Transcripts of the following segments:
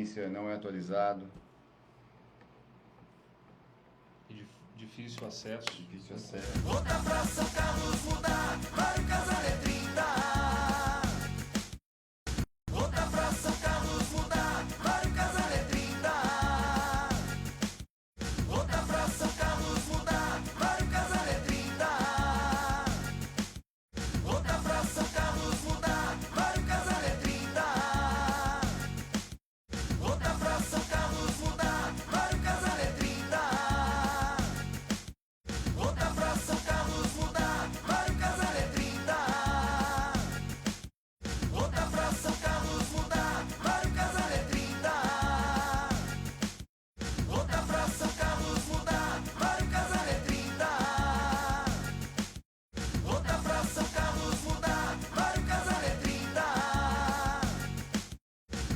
frequência, não é atualizado. Difícil acesso. Difícil acesso. Volta pra São Carlos mudar, Mário Casale é 30. Volta pra São Carlos mudar, Mário Casale é 30. Volta pra São Carlos mudar, Mário Casale é 30. Volta pra São Carlos mudar, Mário Casale é 30. Volta pra São Carlos mudar, Mário Casale é 30. Volta pra São Carlos mudar, Mário Casale é 30. Volta pra São Carlos mudar, Mário Casale é 30. Volta pra São Carlos mudar, Mário Casale é 30. Volta pra São Carlos mudar, Mário Casale é 30.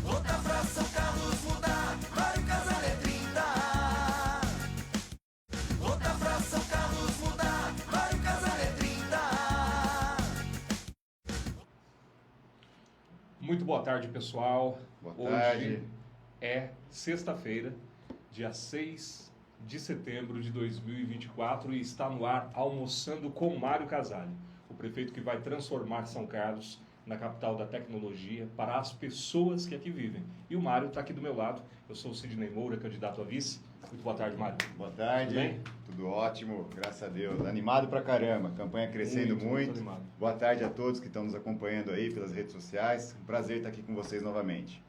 Volta pra São Carlos mudar, Mário Casale é 30. Volta pra São Carlos mudar, Mário Casale é 30. Muito boa tarde, pessoal. Boa Hoje tarde. é sexta-feira, dia 6 de setembro de 2024 e está no ar Almoçando com Mário Casale, o prefeito que vai transformar São Carlos na capital da tecnologia para as pessoas que aqui vivem. E o Mário está aqui do meu lado. Eu sou o Sidney Moura, candidato a vice. Muito boa tarde, Mário. Boa tarde. Tudo bem? Tudo ótimo, graças a Deus. Animado pra caramba, campanha crescendo Muito animado. Boa tarde a todos que estão nos acompanhando aí pelas redes sociais. Um prazer estar aqui com vocês novamente.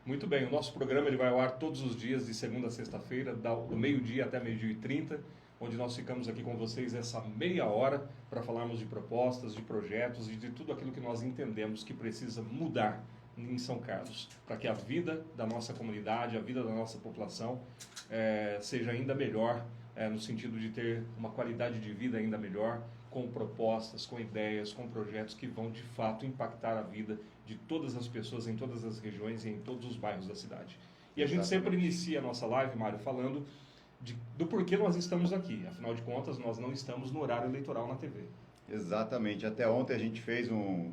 Muito bem, o nosso programa ele vai ao ar todos os dias, de segunda a sexta-feira, do meio-dia até meio-dia e 30, onde nós ficamos aqui com vocês essa meia hora para falarmos de propostas, de projetos e de tudo aquilo que nós entendemos que precisa mudar em São Carlos, para que a vida da nossa comunidade, a vida da nossa população seja ainda melhor, no sentido de ter uma qualidade de vida ainda melhor, com propostas, com ideias, com projetos que vão de fato impactar a vida de todas as pessoas em todas as regiões e em todos os bairros da cidade. E a gente sempre inicia a nossa live, Mário, falando do porquê nós estamos aqui. Afinal de contas, nós não estamos no horário eleitoral na TV. Exatamente. Até ontem a gente fez um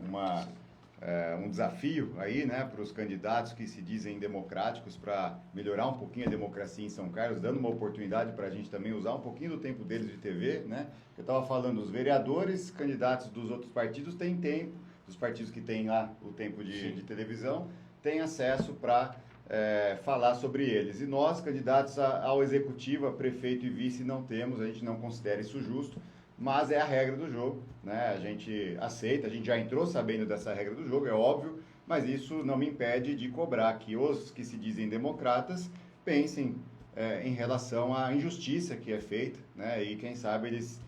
desafio aí, né, para os candidatos que se dizem democráticos para melhorar um pouquinho a democracia em São Carlos, dando uma oportunidade para a gente também usar um pouquinho do tempo deles de TV, né? Eu estava falando, os vereadores, candidatos dos outros partidos têm tempo, dos partidos que têm lá o tempo de televisão, têm acesso para falar sobre eles. E nós, candidatos ao executivo, a prefeito e vice, não temos, a gente não considera isso justo. Mas é a regra do jogo, né? A gente aceita, a gente já entrou sabendo dessa regra do jogo, é óbvio, mas isso não me impede de cobrar que os que se dizem democratas pensem em relação à injustiça que é feita, né? E quem sabe eles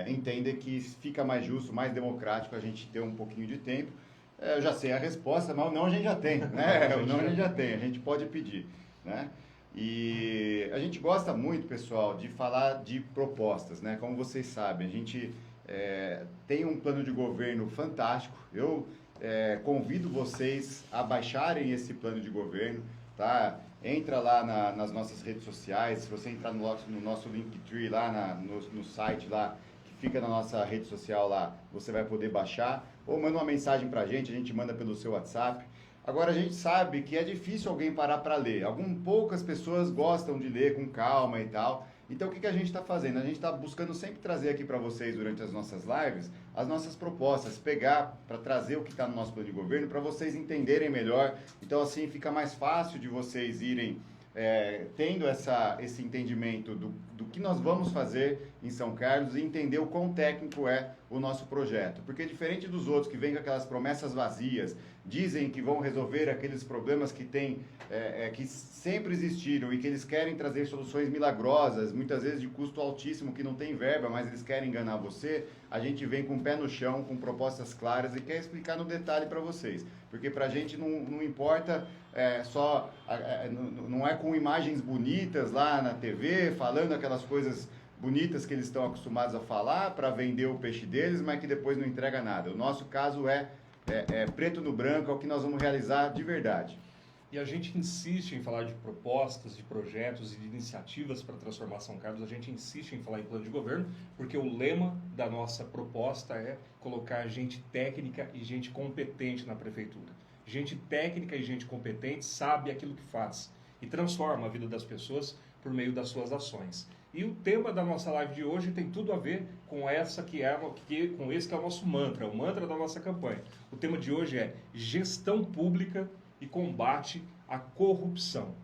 entendem que fica mais justo, mais democrático a gente ter um pouquinho de tempo. Eu já sei a resposta, mas o não a gente já tem, né? O não a gente já tem, a gente pode pedir, né? E a gente gosta muito, pessoal, de falar de propostas, né? Como vocês sabem, a gente tem um plano de governo fantástico. Eu convido vocês a baixarem esse plano de governo, tá? Entra lá nas nossas redes sociais. Se você entrar no nosso Linktree lá no site lá, que fica na nossa rede social lá, você vai poder baixar. Ou manda uma mensagem pra gente, a gente manda pelo seu WhatsApp. Agora, a gente sabe que é difícil alguém parar para ler. Poucas pessoas gostam de ler com calma e tal. Então, o que a gente está fazendo? A gente está buscando sempre trazer aqui para vocês, durante as nossas lives, as nossas propostas. Pegar para trazer o que está no nosso plano de governo, para vocês entenderem melhor. Então, assim, fica mais fácil de vocês irem tendo esse entendimento do que nós vamos fazer em São Carlos e entender o quão técnico é o nosso projeto. Porque diferente dos outros que vêm com aquelas promessas vazias, dizem que vão resolver aqueles problemas que que sempre existiram e que eles querem trazer soluções milagrosas, muitas vezes de custo altíssimo, que não tem verba, mas eles querem enganar você, a gente vem com o pé no chão, com propostas claras e quer explicar no detalhe para vocês. Porque para a gente não importa não é com imagens bonitas lá na TV, falando aquelas coisas bonitas que eles estão acostumados a falar para vender o peixe deles, mas que depois não entrega nada. O nosso caso é preto no branco, é o que nós vamos realizar de verdade. E a gente insiste em falar de propostas, de projetos e de iniciativas para transformar São Carlos. A gente insiste em falar em plano de governo, porque o lema da nossa proposta é colocar gente técnica e gente competente na prefeitura. Gente técnica e gente competente sabe aquilo que faz e transforma a vida das pessoas por meio das suas ações. E o tema da nossa live de hoje tem tudo a ver com com esse que é o nosso mantra, o mantra da nossa campanha. O tema de hoje é gestão pública e combate à corrupção.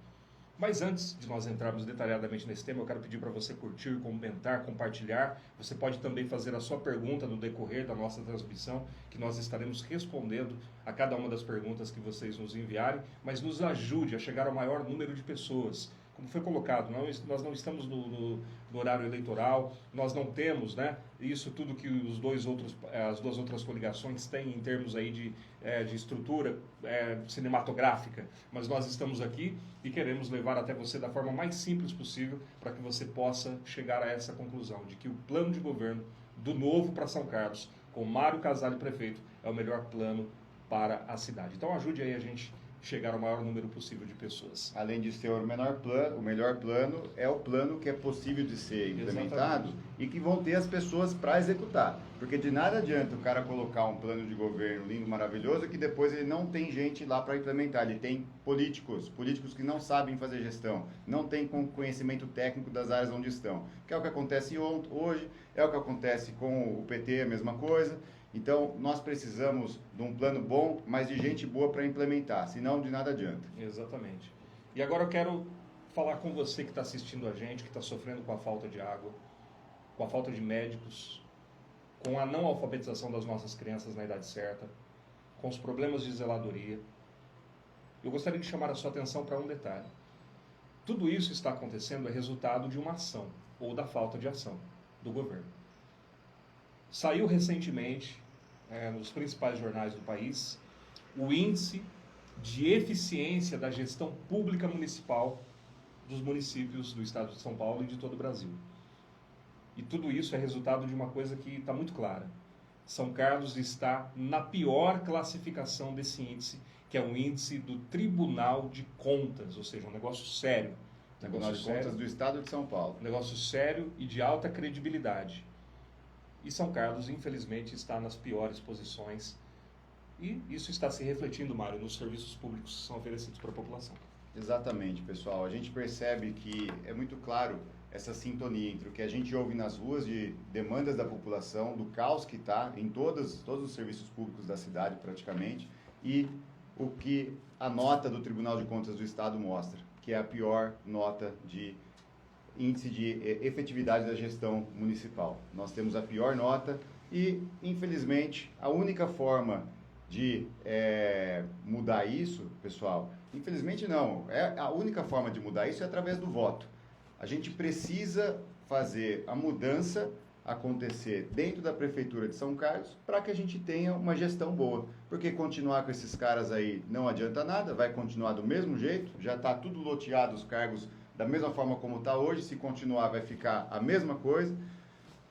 Mas antes de nós entrarmos detalhadamente nesse tema, eu quero pedir para você curtir, comentar, compartilhar. Você pode também fazer a sua pergunta no decorrer da nossa transmissão, que nós estaremos respondendo a cada uma das perguntas que vocês nos enviarem, mas nos ajude a chegar ao maior número de pessoas. Como foi colocado, nós não estamos no horário eleitoral, nós não temos, né, isso tudo que as duas outras coligações têm em termos aí de estrutura cinematográfica, mas nós estamos aqui e queremos levar até você da forma mais simples possível para que você possa chegar a essa conclusão de que o plano de governo do Novo para São Carlos, com Mário Casale prefeito, é o melhor plano para a cidade. Então ajude aí a gente chegar ao maior número possível de pessoas. Além de ser o melhor plano é o plano que é possível de ser implementado. Exatamente. E que vão ter as pessoas para executar. Porque de nada adianta o cara colocar um plano de governo lindo, maravilhoso, que depois ele não tem gente lá para implementar. Ele tem políticos que não sabem fazer gestão, não têm conhecimento técnico das áreas onde estão. Que é o que acontece hoje, é o que acontece com o PT, a mesma coisa. Então, nós precisamos de um plano bom, mas de gente boa para implementar, senão de nada adianta. Exatamente. E agora eu quero falar com você que está assistindo a gente, que está sofrendo com a falta de água, com a falta de médicos, com a não alfabetização das nossas crianças na idade certa, com os problemas de zeladoria. Eu gostaria de chamar a sua atenção para um detalhe. Tudo isso está acontecendo é resultado de uma ação, ou da falta de ação, do governo. Saiu recentemente, nos principais jornais do país, o índice de eficiência da gestão pública municipal dos municípios do estado de São Paulo e de todo o Brasil. E tudo isso é resultado de uma coisa que está muito clara. São Carlos está na pior classificação desse índice, que é o índice do Tribunal de Contas, ou seja, um negócio sério. Tribunal de Contas do estado de São Paulo. Um negócio sério e de alta credibilidade. E São Carlos, infelizmente, está nas piores posições. E isso está se refletindo, Mário, nos serviços públicos que são oferecidos para a população. Exatamente, pessoal. A gente percebe que é muito claro essa sintonia entre o que a gente ouve nas ruas de demandas da população, do caos que está em todos os serviços públicos da cidade, praticamente, e o que a nota do Tribunal de Contas do Estado mostra, que é a pior nota de índice de efetividade da gestão municipal. Nós temos a pior nota e, infelizmente, a única forma de mudar isso, pessoal, infelizmente não, a única forma de mudar isso é através do voto. A gente precisa fazer a mudança acontecer dentro da Prefeitura de São Carlos para que a gente tenha uma gestão boa. Porque continuar com esses caras aí não adianta nada, vai continuar do mesmo jeito, já está tudo loteado os cargos da mesma forma como está hoje, se continuar vai ficar a mesma coisa,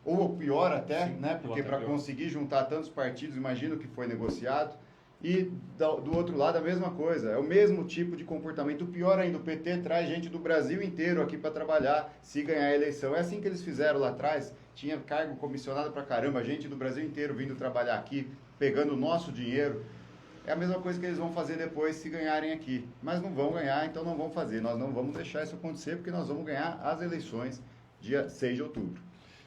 ou pior até, sim, né? Porque para conseguir juntar tantos partidos, imagina o que foi negociado, e do outro lado a mesma coisa, é o mesmo tipo de comportamento. O pior ainda, o PT traz gente do Brasil inteiro aqui para trabalhar, se ganhar a eleição. É assim que eles fizeram lá atrás, tinha cargo comissionado para caramba, gente do Brasil inteiro vindo trabalhar aqui, pegando o nosso dinheiro. É a mesma coisa que eles vão fazer depois se ganharem aqui. Mas não vão ganhar, então não vão fazer. Nós não vamos deixar isso acontecer, porque nós vamos ganhar as eleições dia 6 de outubro.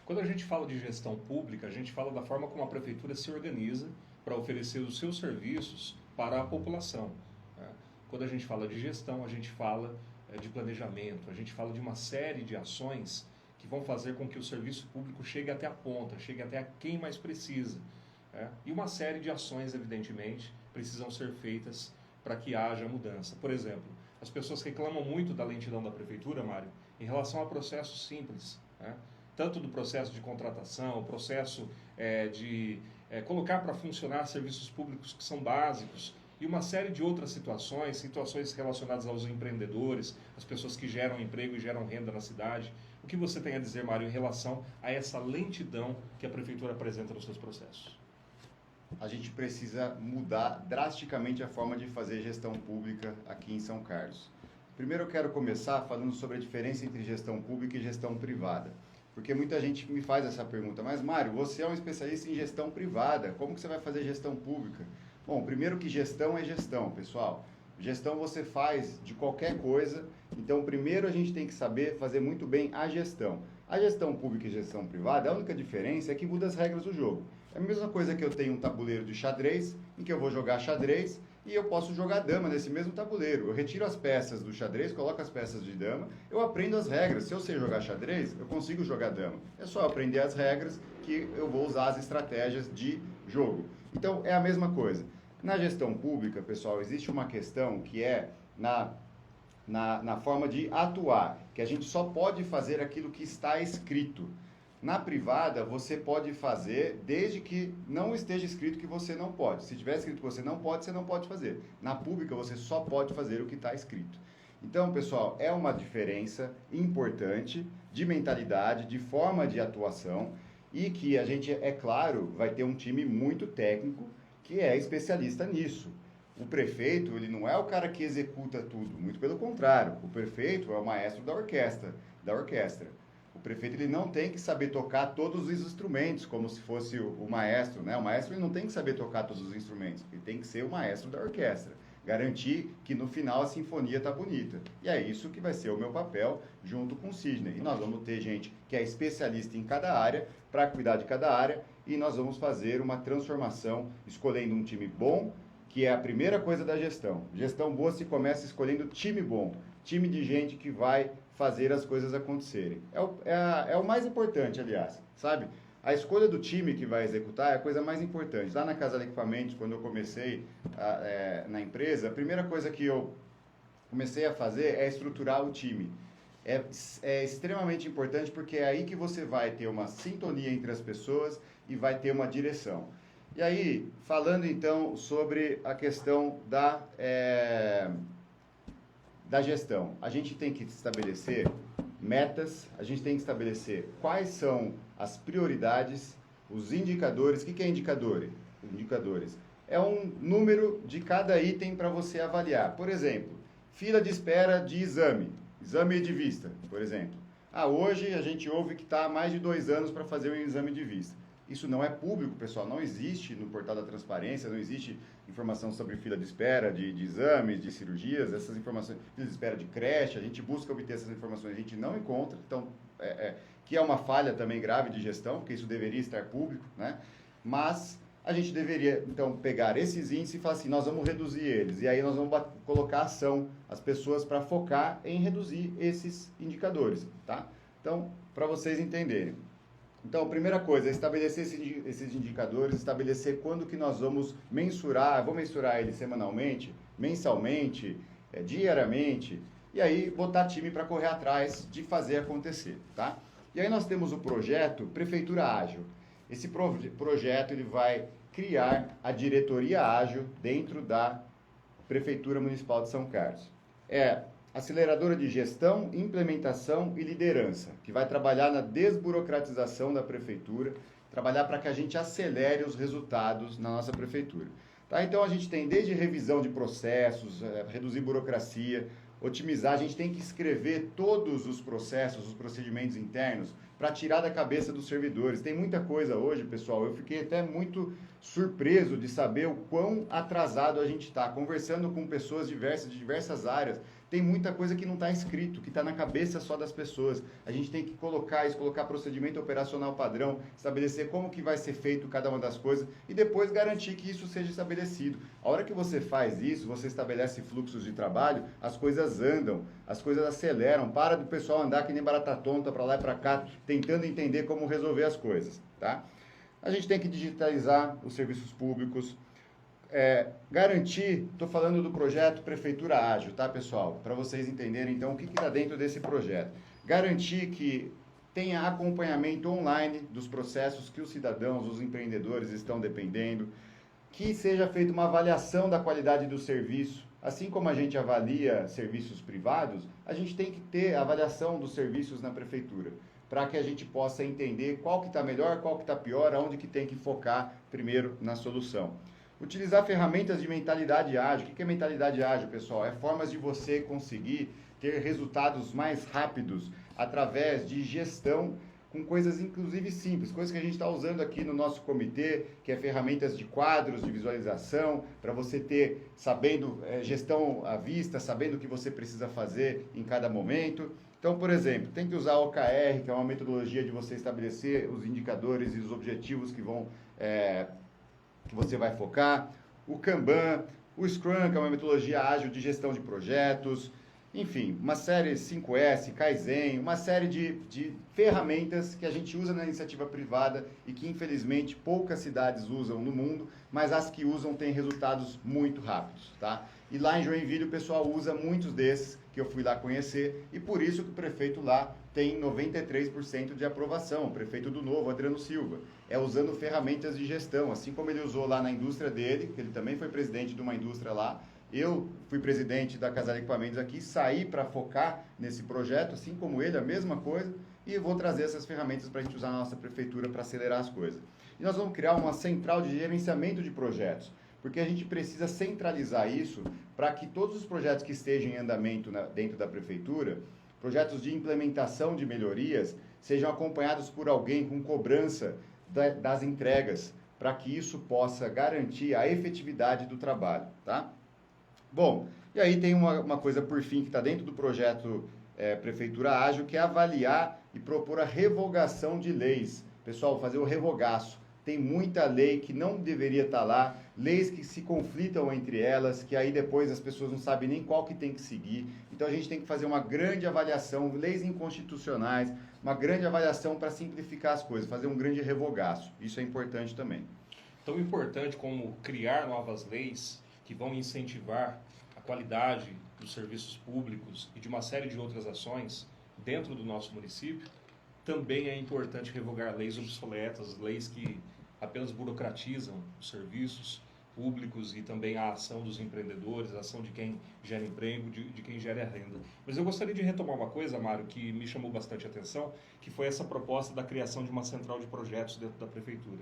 Quando a gente fala de gestão pública, a gente fala da forma como a prefeitura se organiza para oferecer os seus serviços para a população. Quando a gente fala de gestão, a gente fala de planejamento, a gente fala de uma série de ações que vão fazer com que o serviço público chegue até a ponta, chegue até a quem mais precisa. E uma série de ações, evidentemente, precisam ser feitas para que haja mudança. Por exemplo, as pessoas reclamam muito da lentidão da prefeitura, Mário, em relação a processos simples, tanto do processo de contratação, o processo de colocar para funcionar serviços públicos que são básicos, e uma série de outras situações relacionadas aos empreendedores, as pessoas que geram emprego e geram renda na cidade. O que você tem a dizer, Mário, em relação a essa lentidão que a prefeitura apresenta nos seus processos? A gente precisa mudar drasticamente a forma de fazer gestão pública aqui em São Carlos. Primeiro eu quero começar falando sobre a diferença entre gestão pública e gestão privada. Porque muita gente me faz essa pergunta, mas Mário, você é um especialista em gestão privada, como que você vai fazer gestão pública? Bom, primeiro que gestão é gestão, pessoal. Gestão você faz de qualquer coisa, então primeiro a gente tem que saber fazer muito bem a gestão. A gestão pública e gestão privada, a única diferença é que muda as regras do jogo. É a mesma coisa que eu tenho um tabuleiro de xadrez, em que eu vou jogar xadrez e eu posso jogar dama nesse mesmo tabuleiro. Eu retiro as peças do xadrez, coloco as peças de dama, eu aprendo as regras. Se eu sei jogar xadrez, eu consigo jogar dama. É só aprender as regras que eu vou usar as estratégias de jogo. Então, é a mesma coisa. Na gestão pública, pessoal, existe uma questão que é na forma de atuar, que a gente só pode fazer aquilo que está escrito. Na privada, você pode fazer desde que não esteja escrito que você não pode. Se tiver escrito que você não pode fazer. Na pública, você só pode fazer o que está escrito. Então, pessoal, é uma diferença importante de mentalidade, de forma de atuação, e que a gente, é claro, vai ter um time muito técnico que é especialista nisso. O prefeito, ele não é o cara que executa tudo, muito pelo contrário. O prefeito é o maestro da orquestra. O prefeito, ele não tem que saber tocar todos os instrumentos, como se fosse o maestro, né? O maestro, ele não tem que saber tocar todos os instrumentos, ele tem que ser o maestro da orquestra. Garantir que no final a sinfonia está bonita. E é isso que vai ser o meu papel junto com o Sidney. E nós vamos ter gente que é especialista em cada área, para cuidar de cada área, e nós vamos fazer uma transformação, escolhendo um time bom, que é a primeira coisa da gestão. Gestão boa se começa escolhendo time bom, time de gente que vai fazer as coisas acontecerem. É o mais importante, aliás, sabe? A escolha do time que vai executar é a coisa mais importante. Lá na Casa de Equipamentos, quando eu comecei na empresa, a primeira coisa que eu comecei a fazer é estruturar o time. É extremamente importante porque é aí que você vai ter uma sintonia entre as pessoas e vai ter uma direção. E aí, falando então sobre a questão da gestão, a gente tem que estabelecer metas, a gente tem que estabelecer quais são as prioridades, os indicadores. O que é indicador? Indicadores é um número de cada item para você avaliar. Por exemplo, fila de espera de exame de vista, por exemplo. Hoje a gente ouve que está há mais de 2 anos para fazer um exame de vista. Isso não é público, pessoal, não existe no portal da transparência, não existe informação sobre fila de espera de exames, de cirurgias, essas informações, fila de espera de creche, a gente busca obter essas informações, a gente não encontra, então, que é uma falha também grave de gestão, porque isso deveria estar público, né? Mas a gente deveria, então, pegar esses índices e falar assim, nós vamos reduzir eles, e aí nós vamos colocar ação, as pessoas para focar em reduzir esses indicadores, tá? Então, para vocês entenderem. Então, a primeira coisa é estabelecer esses indicadores, estabelecer quando que nós vamos mensurar, vou mensurar eles semanalmente, mensalmente, diariamente, e aí botar time para correr atrás de fazer acontecer, tá? E aí nós temos o projeto Prefeitura Ágil. Esse projeto ele vai criar a diretoria ágil dentro da Prefeitura Municipal de São Carlos. É aceleradora de gestão, implementação e liderança, que vai trabalhar na desburocratização da prefeitura, trabalhar para que a gente acelere os resultados na nossa prefeitura. Tá? Então, a gente tem desde revisão de processos, reduzir burocracia, otimizar, a gente tem que escrever todos os processos, os procedimentos internos, para tirar da cabeça dos servidores. Tem muita coisa hoje, pessoal, eu fiquei até muito surpreso de saber o quão atrasado a gente está. Conversando com pessoas de diversas áreas, tem muita coisa que não está escrito, que está na cabeça só das pessoas. A gente tem que colocar isso, colocar procedimento operacional padrão, estabelecer como que vai ser feito cada uma das coisas e depois garantir que isso seja estabelecido. A hora que você faz isso, você estabelece fluxos de trabalho, as coisas andam, as coisas aceleram, para do pessoal andar que nem barata tonta para lá e para cá, tentando entender como resolver as coisas, tá? A gente tem que digitalizar os serviços públicos, garantir, estou falando do projeto Prefeitura Ágil, tá, pessoal? Para vocês entenderem, então, o que está dentro desse projeto. Garantir que tenha acompanhamento online dos processos que os cidadãos, os empreendedores estão dependendo, que seja feita uma avaliação da qualidade do serviço. Assim como a gente avalia serviços privados, a gente tem que ter a avaliação dos serviços na prefeitura, para que a gente possa entender qual que está melhor, qual que está pior, aonde que tem que focar primeiro na solução. Utilizar ferramentas de mentalidade ágil. O que é mentalidade ágil, pessoal? É formas de você conseguir ter resultados mais rápidos através de gestão com coisas inclusive simples, coisas que a gente está usando aqui no nosso comitê, que é ferramentas de quadros, de visualização, para você ter, sabendo, gestão à vista, sabendo o que você precisa fazer em cada momento. Então, por exemplo, tem que usar o OKR, que é uma metodologia de você estabelecer os indicadores e os objetivos que você vai focar. O Kanban, o Scrum, que é uma metodologia ágil de gestão de projetos. Enfim, uma série 5S, Kaizen, uma série de ferramentas que a gente usa na iniciativa privada e que, infelizmente, poucas cidades usam no mundo, mas as que usam têm resultados muito rápidos, tá? E lá em Joinville o pessoal usa muitos desses, que eu fui lá conhecer, e por isso que o prefeito lá tem 93% de aprovação, o prefeito do Novo, Adriano Silva. É usando ferramentas de gestão, assim como ele usou lá na indústria dele, que ele também foi presidente de uma indústria lá. Eu fui presidente da Casale Equipamentos aqui, saí para focar nesse projeto, assim como ele, a mesma coisa, e vou trazer essas ferramentas para a gente usar na nossa prefeitura para acelerar as coisas. E nós vamos criar uma central de gerenciamento de projetos, porque a gente precisa centralizar isso para que todos os projetos que estejam em andamento dentro da prefeitura, projetos de implementação de melhorias, sejam acompanhados por alguém com cobrança das entregas, para que isso possa garantir a efetividade do trabalho, tá? Bom, e aí tem uma coisa por fim que está dentro do projeto Prefeitura Ágil, que é avaliar e propor a revogação de leis. Pessoal, fazer o revogaço. Tem muita lei que não deveria estar lá, leis que se conflitam entre elas, que aí depois as pessoas não sabem nem qual que tem que seguir. Então a gente tem que fazer uma grande avaliação, leis inconstitucionais, uma grande avaliação para simplificar as coisas, fazer um grande revogaço. Isso é importante também. Tão importante como criar novas leis que vão incentivar a qualidade dos serviços públicos e de uma série de outras ações dentro do nosso município, também é importante revogar leis obsoletas, leis que apenas burocratizam os serviços públicos e também a ação dos empreendedores, a ação de quem gera emprego, de quem gera renda. Mas eu gostaria de retomar uma coisa, Mário, que me chamou bastante atenção, que foi essa proposta da criação de uma central de projetos dentro da prefeitura.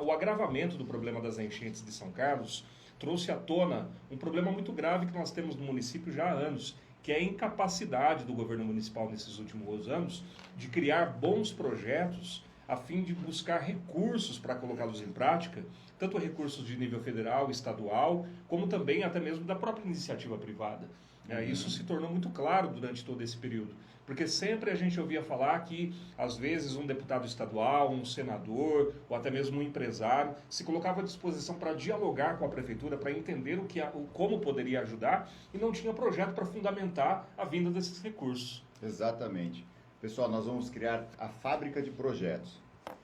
O agravamento do problema das enchentes de São Carlos trouxe à tona um problema muito grave que nós temos no município já há anos, que é a incapacidade do governo municipal nesses últimos anos de criar bons projetos a fim de buscar recursos para colocá-los em prática, tanto recursos de nível federal, estadual, como também até mesmo da própria iniciativa privada. Isso se tornou muito claro durante todo esse período, porque sempre a gente ouvia falar que, às vezes, um deputado estadual, um senador, ou até mesmo um empresário, se colocava à disposição para dialogar com a prefeitura, para entender como poderia ajudar, e não tinha projeto para fundamentar a vinda desses recursos. Exatamente. Pessoal, nós vamos criar a fábrica de projetos.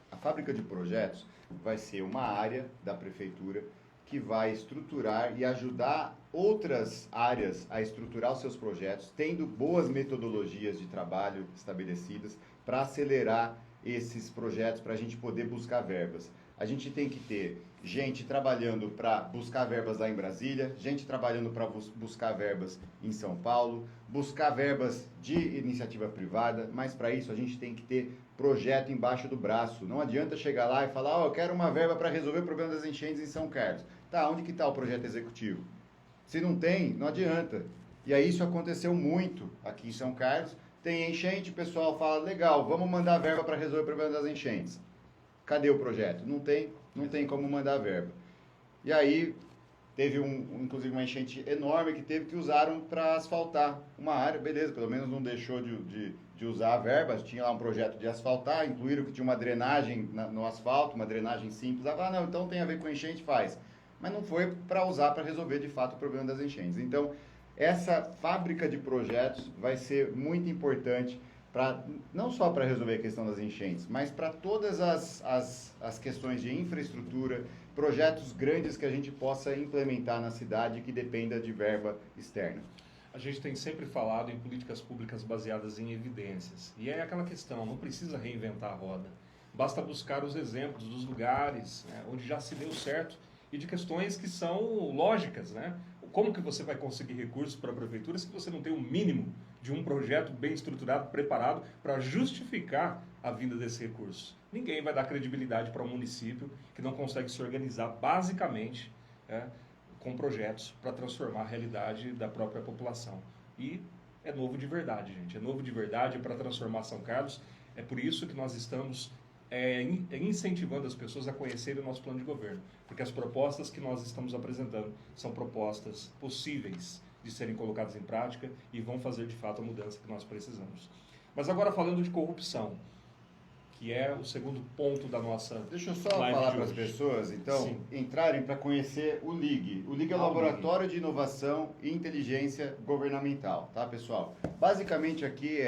A fábrica de projetos vai ser uma área da prefeitura que vai estruturar e ajudar outras áreas a estruturar os seus projetos, tendo boas metodologias de trabalho estabelecidas para acelerar esses projetos, para a gente poder buscar verbas. A gente tem que ter gente trabalhando para buscar verbas lá em Brasília, gente trabalhando para buscar verbas em São Paulo, buscar verbas de iniciativa privada, mas para isso a gente tem que ter projeto embaixo do braço. Não adianta chegar lá e falar, eu quero uma verba para resolver o problema das enchentes em São Carlos. Tá, onde que está o projeto executivo? Se não tem, não adianta. E aí isso aconteceu muito aqui em São Carlos. Tem enchente, o pessoal fala, legal, vamos mandar verba para resolver o problema das enchentes. Cadê o projeto? Não tem como mandar verba. E aí teve inclusive uma enchente enorme que teve que usaram para asfaltar uma área, beleza, pelo menos não deixou de usar a verba, tinha lá um projeto de asfaltar, incluíram que tinha uma drenagem no asfalto, uma drenagem simples, não, então tem a ver com enchente, faz. Mas não foi para usar para resolver de fato o problema das enchentes. Então, essa fábrica de projetos vai ser muito importante não só para resolver a questão das enchentes, mas para todas as questões de infraestrutura, projetos grandes que a gente possa implementar na cidade que dependa de verba externa. A gente tem sempre falado em políticas públicas baseadas em evidências. E é aquela questão, não precisa reinventar a roda. Basta buscar os exemplos dos lugares, né, onde já se deu certo e de questões que são lógicas, né? Como que você vai conseguir recursos para a prefeitura se você não tem o mínimo de um projeto bem estruturado, preparado para justificar a vinda desse recurso? Ninguém vai dar credibilidade para um município que não consegue se organizar basicamente com projetos para transformar a realidade da própria população. E é novo de verdade, gente. É novo de verdade para transformar São Carlos. É por isso que nós estamos incentivando as pessoas a conhecerem o nosso plano de governo. Porque as propostas que nós estamos apresentando são propostas possíveis de serem colocadas em prática e vão fazer de fato a mudança que nós precisamos. Mas agora falando de corrupção, que é o segundo ponto da nossa Deixa eu só live falar de para as hoje. pessoas, então, Sim. entrarem para conhecer o LIG. O LIG é o Laboratório de Inovação e Inteligência Governamental, tá, pessoal? Basicamente aqui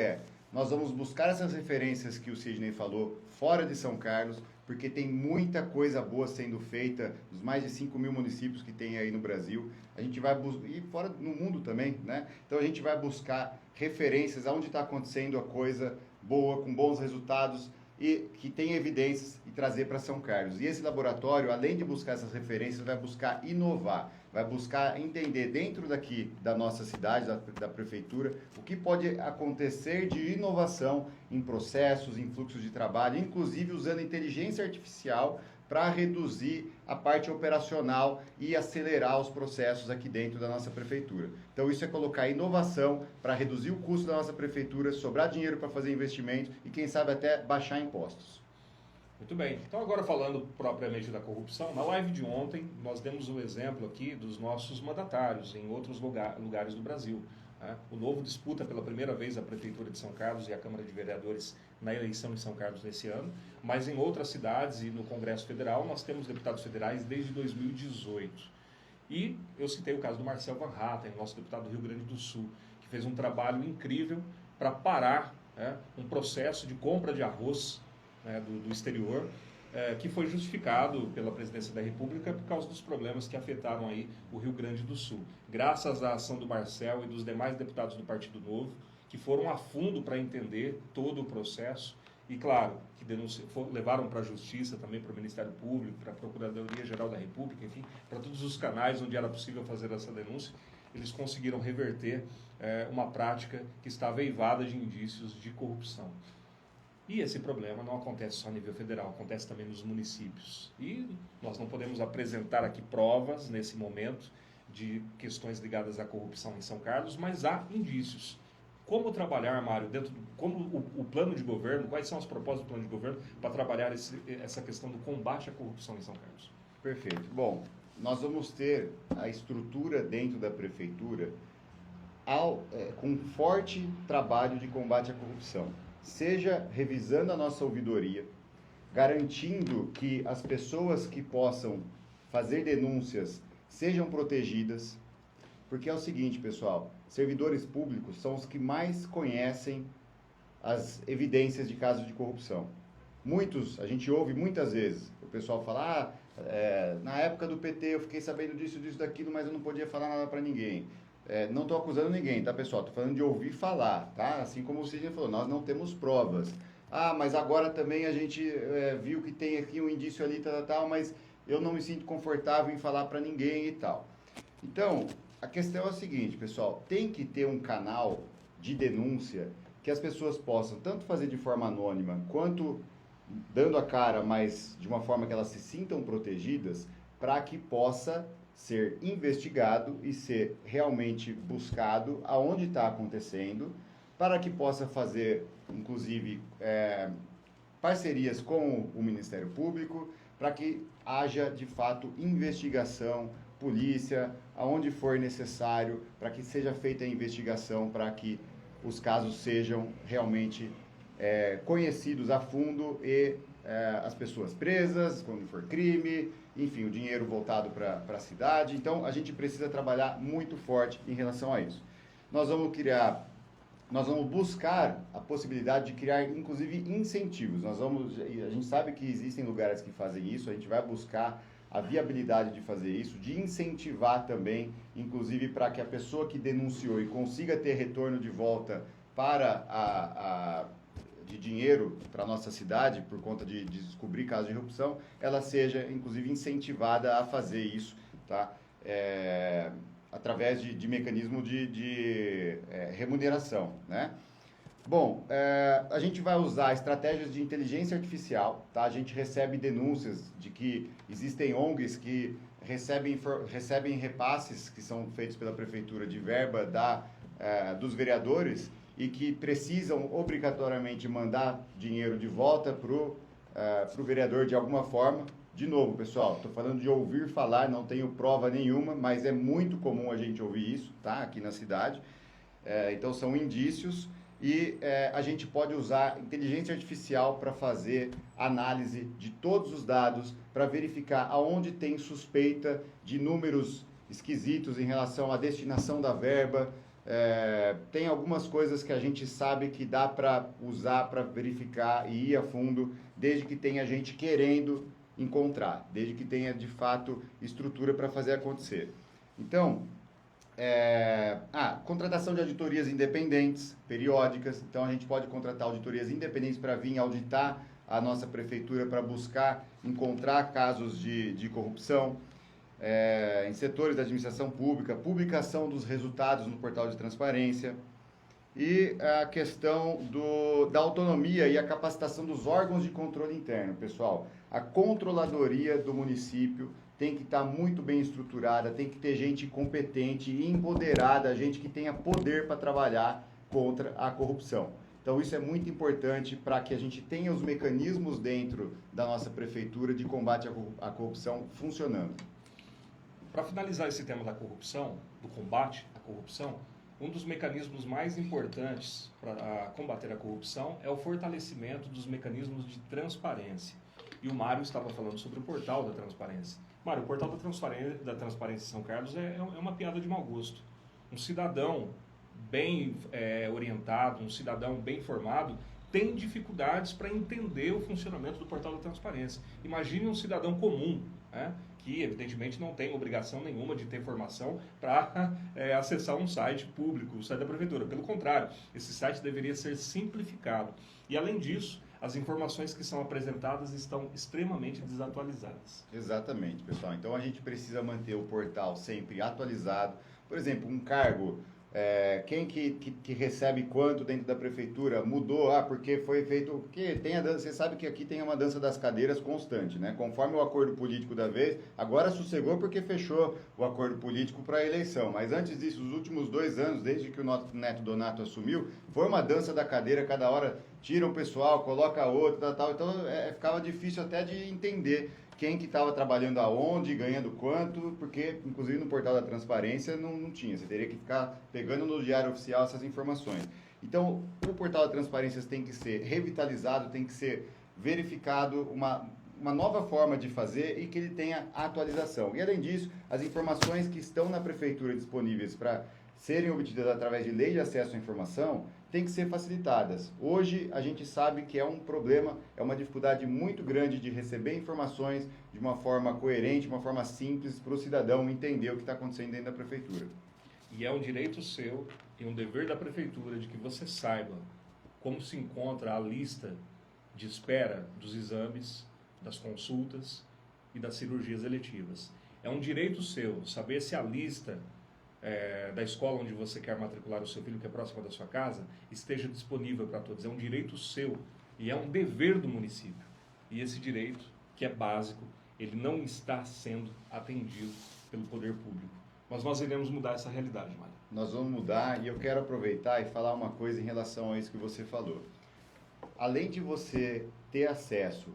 nós vamos buscar essas referências que o Sidney falou fora de São Carlos, porque tem muita coisa boa sendo feita nos mais de 5.000 municípios que tem aí no Brasil. A gente vai buscar, e fora no mundo também, né? Então a gente vai buscar referências aonde está acontecendo a coisa boa, com bons resultados, e que tem evidências e trazer para São Carlos. E esse laboratório, além de buscar essas referências, vai buscar inovar, vai buscar entender dentro daqui da nossa cidade, da prefeitura, o que pode acontecer de inovação em processos, em fluxos de trabalho, inclusive usando inteligência artificial para reduzir a parte operacional e acelerar os processos aqui dentro da nossa prefeitura. Então isso é colocar inovação para reduzir o custo da nossa prefeitura, sobrar dinheiro para fazer investimentos e quem sabe até baixar impostos. Muito bem. Então agora falando propriamente da corrupção, na live de ontem nós demos um exemplo aqui dos nossos mandatários em outros lugares do Brasil. Né? O Novo disputa pela primeira vez a Prefeitura de São Carlos e a Câmara de Vereadores na eleição em São Carlos nesse ano, mas em outras cidades e no Congresso Federal nós temos deputados federais desde 2018. E eu citei o caso do Marcel Van Hatten, nosso deputado do Rio Grande do Sul, que fez um trabalho incrível para parar um processo de compra de arroz do exterior, que foi justificado pela Presidência da República por causa dos problemas que afetaram aí o Rio Grande do Sul. Graças à ação do Marcel e dos demais deputados do Partido Novo, que foram a fundo para entender todo o processo e, claro, que levaram para a Justiça, também para o Ministério Público, para a Procuradoria-Geral da República, enfim, para todos os canais onde era possível fazer essa denúncia, eles conseguiram reverter uma prática que estava eivada de indícios de corrupção. E esse problema não acontece só a nível federal, acontece também nos municípios. E nós não podemos apresentar aqui provas, nesse momento, de questões ligadas à corrupção em São Carlos, mas há indícios. Como trabalhar, Mário, como o plano de governo, quais são as propostas do plano de governo para trabalhar essa questão do combate à corrupção em São Carlos? Perfeito. Bom, nós vamos ter a estrutura dentro da prefeitura com um forte trabalho de combate à corrupção. Seja revisando a nossa ouvidoria, garantindo que as pessoas que possam fazer denúncias sejam protegidas, porque é o seguinte, pessoal, servidores públicos são os que mais conhecem as evidências de casos de corrupção. Muitos, a gente ouve muitas vezes, o pessoal fala, na época do PT eu fiquei sabendo disso, daquilo, mas eu não podia falar nada para ninguém. Não estou acusando ninguém, tá, pessoal? Estou falando de ouvir falar, tá? Assim como o Sidney falou, nós não temos provas. Mas agora também a gente viu que tem aqui um indício ali, tal, mas eu não me sinto confortável em falar para ninguém e tal. Então, a questão é a seguinte, pessoal, tem que ter um canal de denúncia que as pessoas possam tanto fazer de forma anônima, quanto dando a cara, mas de uma forma que elas se sintam protegidas, para que possa ser investigado e ser realmente buscado aonde está acontecendo, para que possa fazer, inclusive, parcerias com o Ministério Público, para que haja, de fato, investigação, polícia, aonde for necessário, para que seja feita a investigação, para que os casos sejam realmente conhecidos a fundo e as pessoas presas, quando for crime, enfim, o dinheiro voltado para a cidade. Então, a gente precisa trabalhar muito forte em relação a isso. Nós vamos buscar a possibilidade de criar, inclusive, incentivos. A gente sabe que existem lugares que fazem isso, a gente vai buscar a viabilidade de fazer isso, de incentivar também, inclusive, para que a pessoa que denunciou e consiga ter retorno de volta de dinheiro para a nossa cidade, por conta de descobrir casos de corrupção, ela seja, inclusive, incentivada a fazer isso, tá? Através de mecanismo de remuneração, né? Bom, a gente vai usar estratégias de inteligência artificial, tá? A gente recebe denúncias de que existem ONGs que recebem repasses que são feitos pela prefeitura de verba dos vereadores e que precisam obrigatoriamente mandar dinheiro de volta para o vereador de alguma forma. De novo, pessoal, estou falando de ouvir falar, não tenho prova nenhuma, mas é muito comum a gente ouvir isso, tá? Aqui na cidade. Então, são indícios e a gente pode usar inteligência artificial para fazer análise de todos os dados, para verificar aonde tem suspeita de números esquisitos em relação à destinação da verba. Tem algumas coisas que a gente sabe que dá para usar para verificar e ir a fundo, desde que tenha gente querendo encontrar, desde que tenha de fato estrutura para fazer acontecer. Então, contratação de auditorias independentes, periódicas. Então, a gente pode contratar auditorias independentes para vir auditar a nossa prefeitura, para buscar encontrar casos de corrupção. Em setores da administração pública, publicação dos resultados no portal de transparência e a questão da autonomia e a capacitação dos órgãos de controle interno. Pessoal, a controladoria do município tem que estar muito bem estruturada, tem que ter gente competente e empoderada, gente que tenha poder para trabalhar contra a corrupção. Então, isso é muito importante para que a gente tenha os mecanismos dentro da nossa prefeitura de combate à corrupção funcionando. Para finalizar esse tema da corrupção, do combate à corrupção, um dos mecanismos mais importantes para combater a corrupção é o fortalecimento dos mecanismos de transparência. E o Mário estava falando sobre o portal da transparência. Mário, o portal da transparência em São Carlos é uma piada de mau gosto. Um cidadão bem orientado, um cidadão bem formado, tem dificuldades para entender o funcionamento do portal da transparência. Imagine um cidadão comum, né, que evidentemente não tem obrigação nenhuma de ter formação para acessar um site público, o site da prefeitura. Pelo contrário, esse site deveria ser simplificado. E além disso, as informações que são apresentadas estão extremamente desatualizadas. Exatamente, pessoal. Então, a gente precisa manter o portal sempre atualizado. Por exemplo, um cargo, quem que recebe quanto dentro da prefeitura mudou, porque foi feito... Porque tem a dança, você sabe que aqui tem uma dança das cadeiras constante, né? Conforme o acordo político da vez, agora sossegou porque fechou o acordo político para a eleição. Mas antes disso, os últimos 2 anos, desde que o Neto Donato assumiu, foi uma dança da cadeira, cada hora tira um pessoal, coloca outro, tal. Então, ficava difícil até de entender quem que estava trabalhando aonde, ganhando quanto, porque, inclusive, no portal da transparência não tinha. Você teria que ficar pegando no Diário Oficial essas informações. Então, o portal da transparência tem que ser revitalizado, tem que ser verificado uma nova forma de fazer e que ele tenha atualização. E, além disso, as informações que estão na prefeitura disponíveis para serem obtidas através de lei de acesso à informação têm que ser facilitadas. Hoje, a gente sabe que é um problema, é uma dificuldade muito grande de receber informações de uma forma coerente, de uma forma simples, para o cidadão entender o que está acontecendo dentro da prefeitura. E é um direito seu e um dever da prefeitura de que você saiba como se encontra a lista de espera dos exames, das consultas e das cirurgias eletivas. É um direito seu saber se a lista da escola onde você quer matricular o seu filho, que é próxima da sua casa, esteja disponível para todos. É um direito seu e é um dever do município. E esse direito, que é básico, ele não está sendo atendido pelo poder público. Mas nós iremos mudar essa realidade, Mário. Nós vamos mudar e eu quero aproveitar e falar uma coisa em relação a isso que você falou. Além de você ter acesso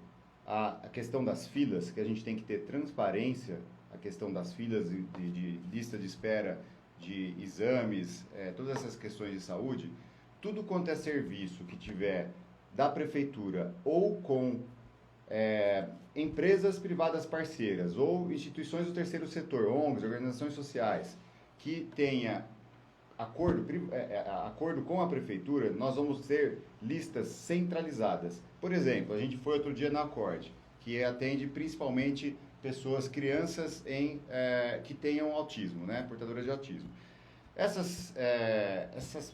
à questão das filas, que a gente tem que ter transparência, a questão das filas de lista de espera, de exames, todas essas questões de saúde, tudo quanto é serviço que tiver da prefeitura ou com empresas privadas parceiras ou instituições do terceiro setor, ONGs, organizações sociais, que tenha acordo com a prefeitura, nós vamos ter listas centralizadas. Por exemplo, a gente foi outro dia na Acorde, que atende principalmente pessoas, crianças que tenham autismo, né, portadoras de autismo. Essas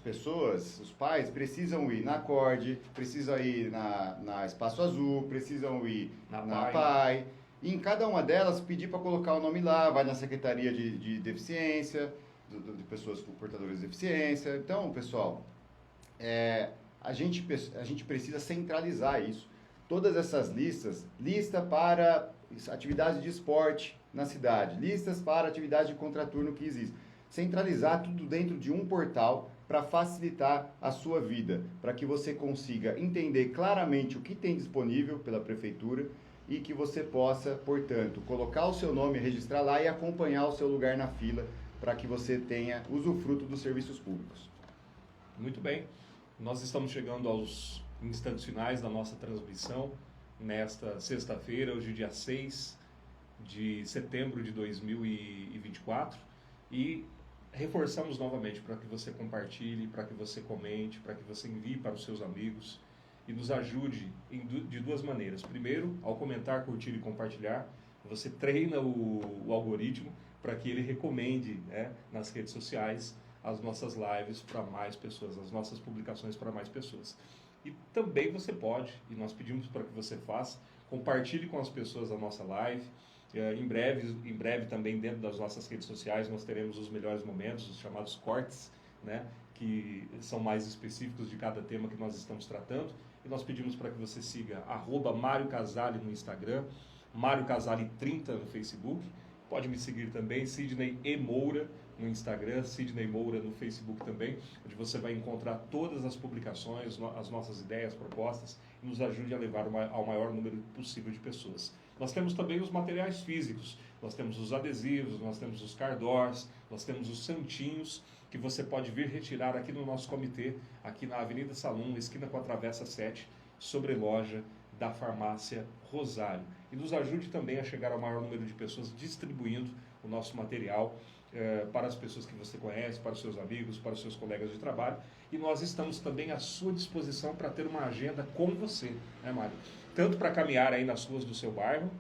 pessoas, os pais, precisam ir na Acorde, precisam ir na Espaço Azul, precisam ir na PAI. E em cada uma delas pedir para colocar o nome lá, vai na Secretaria de Deficiência, de pessoas com portadoras de deficiência. Então, pessoal, a gente precisa centralizar isso. Todas essas listas, lista para atividades de esporte na cidade, listas para atividade de contraturno que existe. Centralizar tudo dentro de um portal para facilitar a sua vida, para que você consiga entender claramente o que tem disponível pela prefeitura e que você possa, portanto, colocar o seu nome, registrar lá e acompanhar o seu lugar na fila para que você tenha usufruto dos serviços públicos. Muito bem. Nós estamos chegando aos instantes finais da nossa transmissão nesta sexta-feira, hoje dia 6 de setembro de 2024, e reforçamos novamente para que você compartilhe, para que você comente, para que você envie para os seus amigos e nos ajude de duas maneiras. Primeiro, ao comentar, curtir e compartilhar, você treina o algoritmo para que ele recomende, né, nas redes sociais as nossas lives para mais pessoas, as nossas publicações para mais pessoas. E também você pode, e nós pedimos para que você faça, compartilhe com as pessoas a nossa live. Em breve também dentro das nossas redes sociais nós teremos os melhores momentos, os chamados cortes, né, que são mais específicos de cada tema que nós estamos tratando. E nós pedimos para que você siga @Mário Casali no Instagram, Mário Casali 30 no Facebook. Pode me seguir também, Sidney E. Moura no Instagram, Sidney Moura no Facebook também, onde você vai encontrar todas as publicações, as nossas ideias, propostas, e nos ajude a levar ao maior número possível de pessoas. Nós temos também os materiais físicos, nós temos os adesivos, nós temos os cardors, nós temos os santinhos, que você pode vir retirar aqui no nosso comitê, aqui na Avenida Salum, esquina com a Travessa 7, sobre loja da Farmácia Rosário. E nos ajude também a chegar ao maior número de pessoas distribuindo o nosso material para as pessoas que você conhece, para os seus amigos, para os seus colegas de trabalho. E nós estamos também à sua disposição para ter uma agenda com você, né, Mário? Tanto para caminhar aí nas ruas do seu bairro,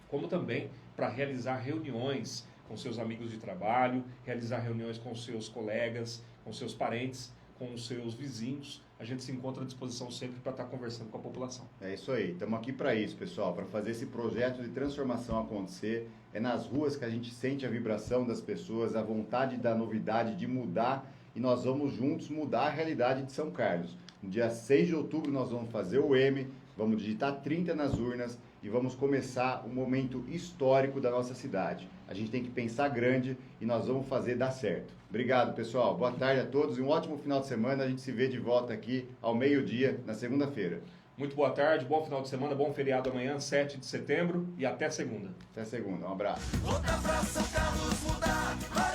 como também para realizar reuniões com seus amigos de trabalho, realizar reuniões com seus colegas, com seus parentes, com os seus vizinhos. A gente se encontra à disposição sempre para estar conversando com a população. É isso aí, estamos aqui para isso, pessoal, para fazer esse projeto de transformação acontecer. É nas ruas que a gente sente a vibração das pessoas, a vontade da novidade, de mudar, e nós vamos juntos mudar a realidade de São Carlos. No dia 6 de outubro nós vamos fazer o M, vamos digitar 30 nas urnas e vamos começar um momento histórico da nossa cidade. A gente tem que pensar grande e nós vamos fazer dar certo. Obrigado, pessoal. Boa tarde a todos e um ótimo final de semana. A gente se vê de volta aqui ao meio-dia, na segunda-feira. Muito boa tarde, bom final de semana, bom feriado amanhã, 7 de setembro, e até segunda. Até segunda. Um abraço. Volta pra São Carlos mudar.